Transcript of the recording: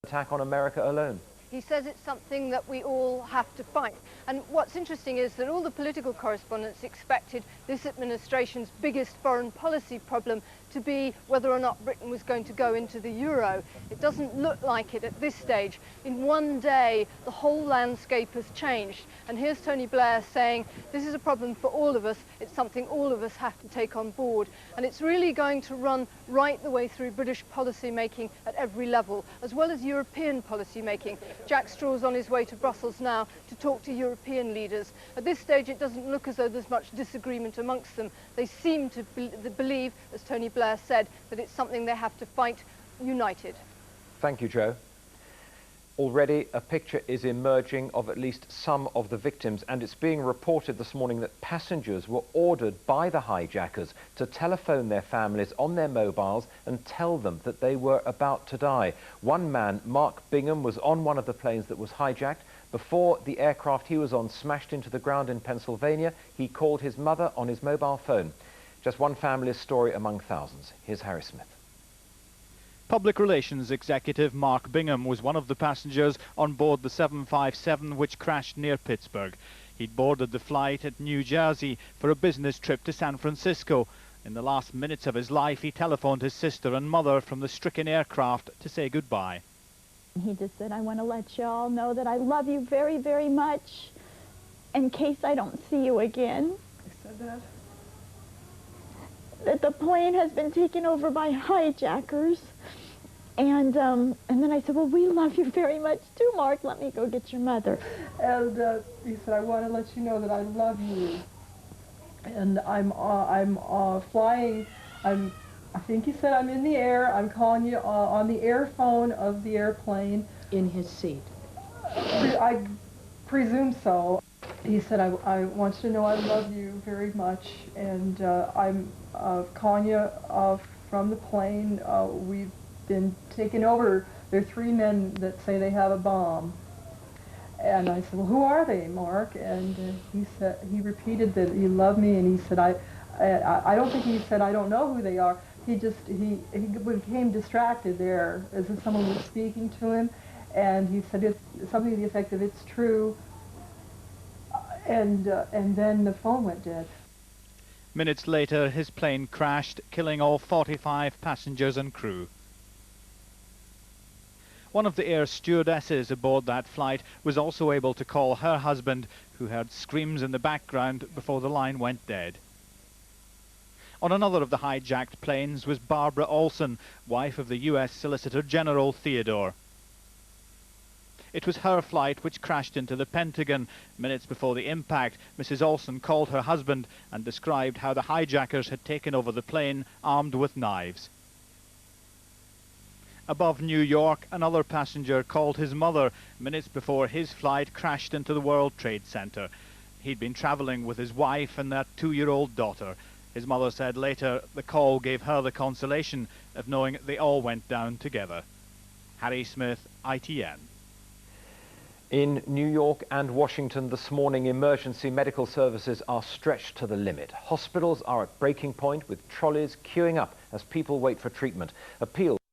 attack on America alone. He says it's something that we all have to fight. And what's interesting is that all the political correspondents expected this administration's biggest foreign policy problem to be whether or not Britain was going to go into the euro. It doesn't look like it at this stage. In one day, the whole landscape has changed. And here's Tony Blair saying, this is a problem for all of us. It's something all of us have to take on board. And it's really going to run right the way through British policy making at every level, as well as European policy making. Jack Straw's on his way to Brussels now to talk to European leaders. At this stage, it doesn't look as though there's much disagreement amongst them. They seem to believe, as Tony Blair said, that it's something they have to fight united. Thank you, Joe. Already a picture is emerging of at least some of the victims, and it's being reported this morning that passengers were ordered by the hijackers to telephone their families on their mobiles and tell them that they were about to die. One man, Mark Bingham, was on one of the planes that was hijacked. Before the aircraft he was on smashed into the ground in Pennsylvania, he called his mother on his mobile phone. Just one family's story among thousands. Here's Harry Smith. Public Relations Executive Mark Bingham was one of the passengers on board the 757 which crashed near Pittsburgh. He'd boarded the flight at New Jersey for a business trip to San Francisco. In the last minutes of his life, he telephoned his sister and mother from the stricken aircraft to say goodbye. He just said, I want to let you all know that I love you very, very much in case I don't see you again. He said that? That the plane has been taken over by hijackers. And then I said, well, we love you very much too, Mark. Let me go get your mother. And he said, I want to let you know that I love you. And I'm flying. I think he said I'm in the air. I'm calling you on the airphone of the airplane. In his seat. I presume so. He said, I want you to know I love you very much, and I'm calling you from the plane. We've been taken over. There are 3 men that say they have a bomb. And I said, well, who are they, Mark? And he repeated that he loved me, and he said, I don't think he said, I don't know who they are. He became distracted there as if someone was speaking to him, and he said it's something to the effect of, it's true. And then the phone went dead. Minutes later, his plane crashed, killing all 45 passengers and crew. One of the air stewardesses aboard that flight was also able to call her husband, who heard screams in the background before the line went dead. On another of the hijacked planes was Barbara Olson, wife of the US Solicitor General Theodore. It was her flight which crashed into the Pentagon. Minutes before the impact, Mrs. Olson called her husband and described how the hijackers had taken over the plane armed with knives. Above New York, another passenger called his mother minutes before his flight crashed into the World Trade Center. He'd been traveling with his wife and their 2-year-old daughter. His mother said later the call gave her the consolation of knowing they all went down together. Harry Smith, ITN. In New York and Washington this morning, emergency medical services are stretched to the limit. Hospitals are at breaking point with trolleys queuing up as people wait for treatment. Appeals